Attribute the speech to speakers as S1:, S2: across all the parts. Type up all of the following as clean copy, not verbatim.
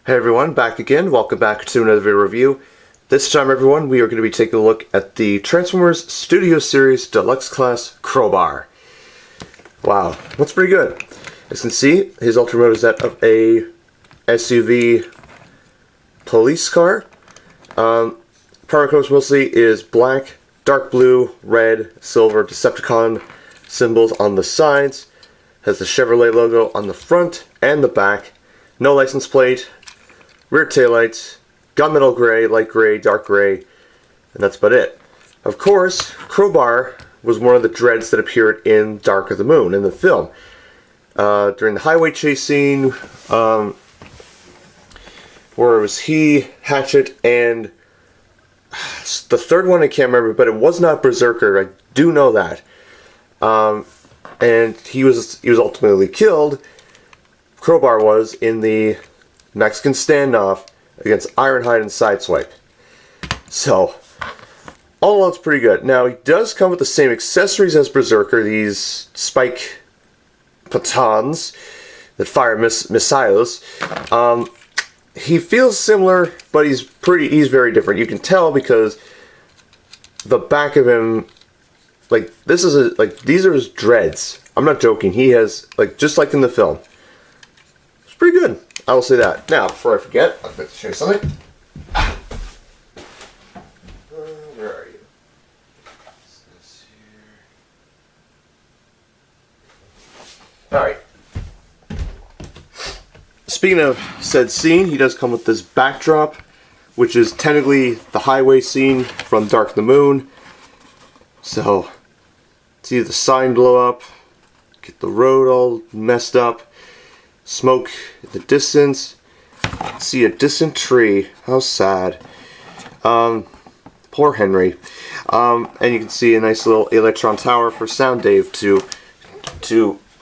S1: Hey everyone, back again. Welcome back to another video review. This time everyone, we are going to be taking a look at the Transformers Studio Series Deluxe Class CrowBar. Wow, that's pretty good. As you can see, his ultra mode is that of a SUV police car. Power colors mostly is black, dark blue, red, silver, Decepticon symbols on the sides. Has the Chevrolet logo on the front and the back. No license plate. Rear taillights, gunmetal gray, light gray, dark gray, and that's about it. Of course, CrowBar was one of the dreads that appeared in Dark of the Moon in the film. During the highway chase scene, where it was he, Hatchet, and the third one I can't remember, but it was not Berserker, I do know that. And he was ultimately killed, CrowBar was, in the Mexican standoff against Ironhide and Sideswipe. So, all in all, it's pretty good. Now, he does come with the same accessories as Berserker, these spike batons that fire missiles. He feels similar, but he's very different. You can tell because the back of him, like, these are his dreads. I'm not joking. He has, like, just like in the film. It's pretty good. I will say that. Now, before I forget, I'd like to show you something. Where are you? This here. Alright. Speaking of said scene, he does come with this backdrop, which is technically the highway scene from Dark of the Moon. So, see the sign blow up, get the road all messed up. Smoke in the distance. See a distant tree. How sad. Poor Henry. And you can see a nice little electron tower for Sound Dave to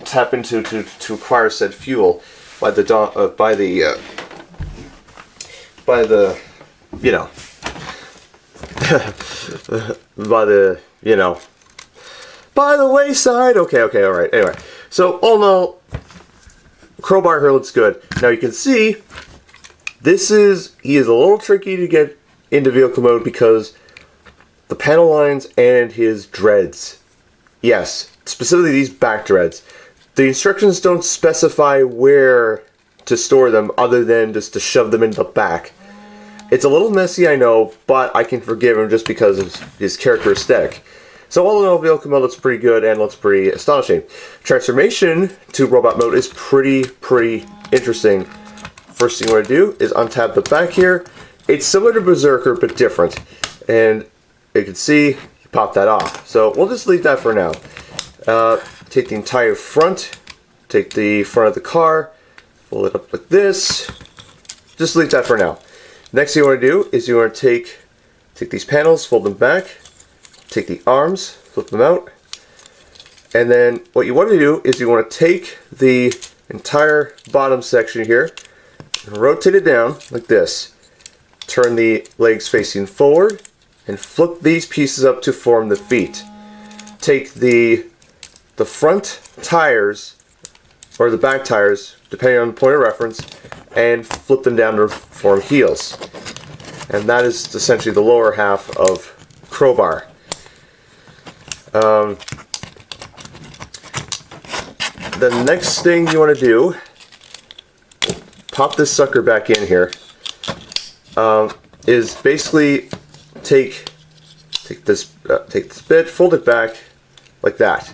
S1: tap into to acquire said fuel by the you know by the wayside. Okay, all right. Anyway, so all in all, CrowBar here looks good. Now you can see he is a little tricky to get into vehicle mode because the panel lines and his dreads. Yes, specifically these back dreads. The instructions don't specify where to store them other than just to shove them into the back. It's a little messy, I know, but I can forgive him just because of his character aesthetic. So all in all, vehicle mode looks pretty good and looks pretty astonishing. Transformation to robot mode is pretty interesting. First thing we're going to do is untap the back here. It's similar to Berserker, but different. And you can see, you pop that off. So we'll just leave that for now. Take the entire front, take the front of the car, fold it up like this. Just leave that for now. Next thing you want to do is you want to take these panels, fold them back. Take the arms, flip them out, and then what you want to do is you want to take the entire bottom section here and rotate it down like this. Turn the legs facing forward and flip these pieces up to form the feet. Take the front tires or the back tires, depending on the point of reference, and flip them down to form heels. And that is essentially the lower half of CrowBar. The next thing you want to do, pop this sucker back in here, is basically take this bit, fold it back like that.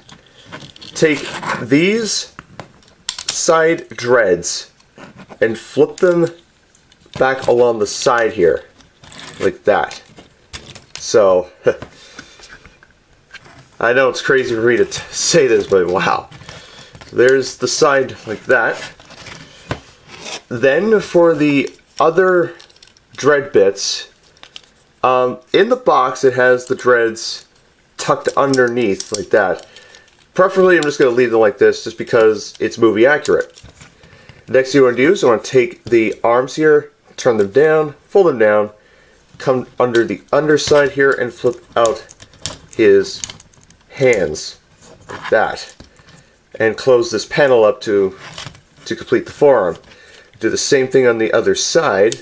S1: Take these side dreads and flip them back along the side here, like that. So. I know it's crazy for me to say this, but wow. There's the side like that. Then for the other dread bits, in the box it has the dreads tucked underneath like that. Preferably I'm just going to leave them like this just because it's movie accurate. Next thing you want to do is you want to take the arms here, turn them down, fold them down, come under the underside here and flip out his hands like that, and close this panel up to complete the forearm. Do the same thing on the other side,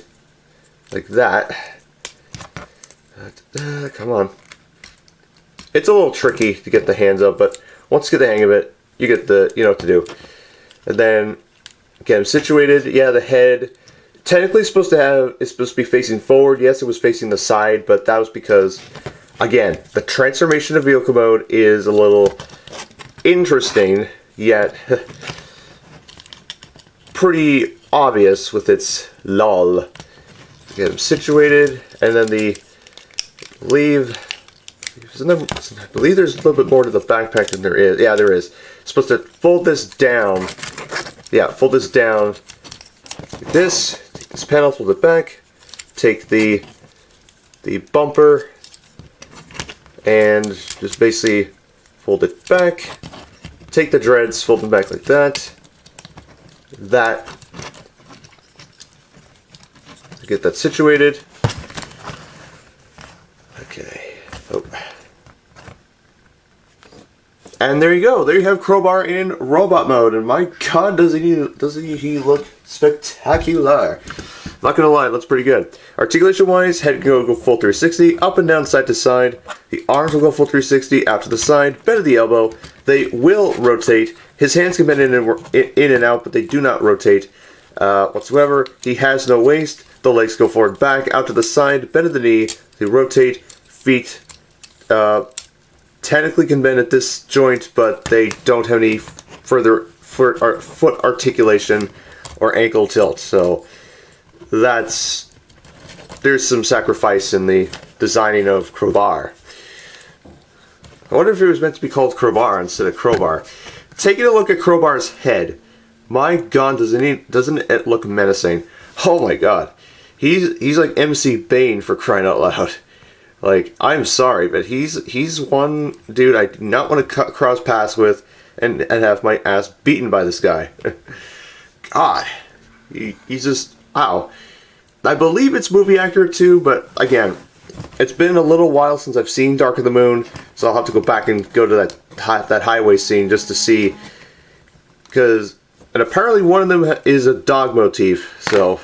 S1: like that. Come on. It's a little tricky to get the hands up, but once you get the hang of it, you know what to do. And then get him situated. Yeah, the head technically it's supposed to be facing forward. Yes, it was facing the side, but that was because, again, the transformation of vehicle mode is a little interesting, yet pretty obvious with its lull. Get him situated, and then the leave. I believe there's a little bit more to the backpack than there is. Yeah, there is. It's supposed to fold this down. Yeah, fold this down like this. Take this panel, fold it back. Take the bumper and just basically fold it back. Take the dreads, fold them back like that. Get that situated. Okay. Oh. And there you go. There you have CrowBar in robot mode. And my God, doesn't he look spectacular? Not gonna lie, looks pretty good. Articulation wise, head can go full 360, up and down, side to side. The arms will go full 360, out to the side, bend at the elbow. They will rotate. His hands can bend in and out, but they do not rotate whatsoever. He has no waist. The legs go forward, back, out to the side, bend at the knee. They rotate. Feet technically can bend at this joint, but they don't have any further foot articulation or ankle tilt. So there's some sacrifice in the designing of CrowBar. I wonder if it was meant to be called CrowBar instead of CrowBar. Taking a look at CrowBar's head, my God, doesn't it look menacing? Oh my God, he's like MC Bane, for crying out loud. Like, I'm sorry, but he's one dude I do not want to cross paths with and have my ass beaten by this guy. God, he's just, wow. I believe it's movie accurate too, but again, it's been a little while since I've seen Dark of the Moon, so I'll have to go back and go to that highway scene just to see, and apparently one of them is a dog motif, so,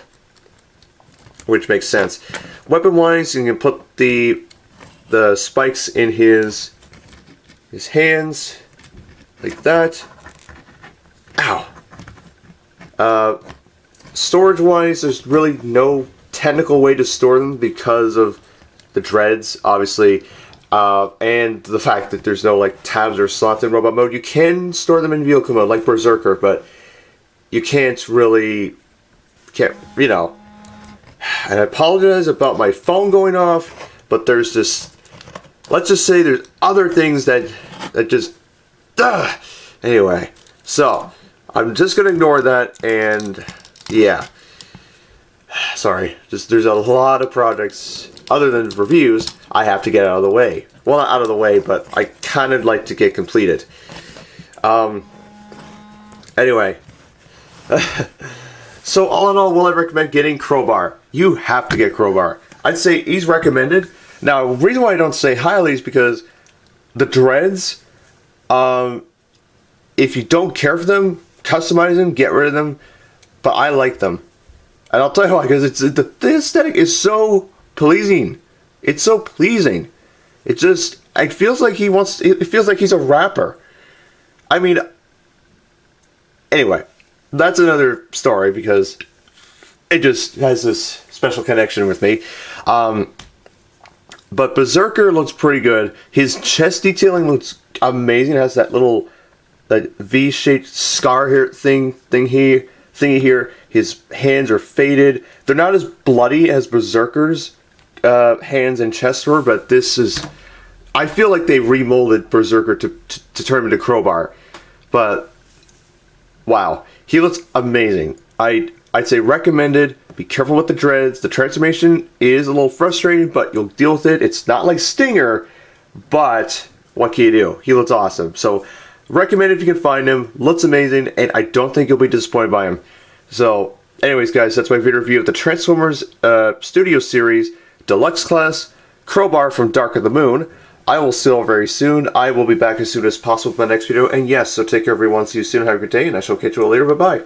S1: which makes sense. Weapon-wise, you can put the spikes in his hands, like that. Ow! Storage-wise, there's really no technical way to store them because of the dreads, obviously, and the fact that there's no like tabs or slots in robot mode. You can store them in vehicle mode, like Berserker, but you can't, you know. And I apologize about my phone going off, but there's just, let's just say there's other things that just, anyway. So, I'm just going to ignore that, and yeah. Sorry, there's a lot of projects, other than reviews, I have to get out of the way. Well, not out of the way, but I kind of like to get completed. Anyway. So all in all, will I recommend getting CrowBar? You have to get CrowBar. I'd say he's recommended. Now, the reason why I don't say highly is because the dreads, if you don't care for them, customize them, get rid of them. But I like them. And I'll tell you why, because the aesthetic is so pleasing. It's so pleasing. It feels like it feels like he's a rapper. I mean, anyway. That's another story because it just has this special connection with me. But Berserker looks pretty good. His chest detailing looks amazing. It has that little V-shaped scar here thingy here. His hands are faded. They're not as bloody as Berserker's hands and chest were, but this is. I feel like they remolded Berserker to turn him into CrowBar, but wow. He looks amazing. I'd say recommended. Be careful with the dreads. The transformation is a little frustrating, but you'll deal with it. It's not like Stinger, but what can you do? He looks awesome. So recommend if you can find him. Looks amazing, and I don't think you'll be disappointed by him. So anyways, guys, that's my video review of the Transformers Studio Series Deluxe Class CrowBar from Dark of the Moon. I will see you all very soon. I will be back as soon as possible with my next video. And yes, so take care everyone. See you soon. Have a good day. And I shall catch you all later. Bye-bye.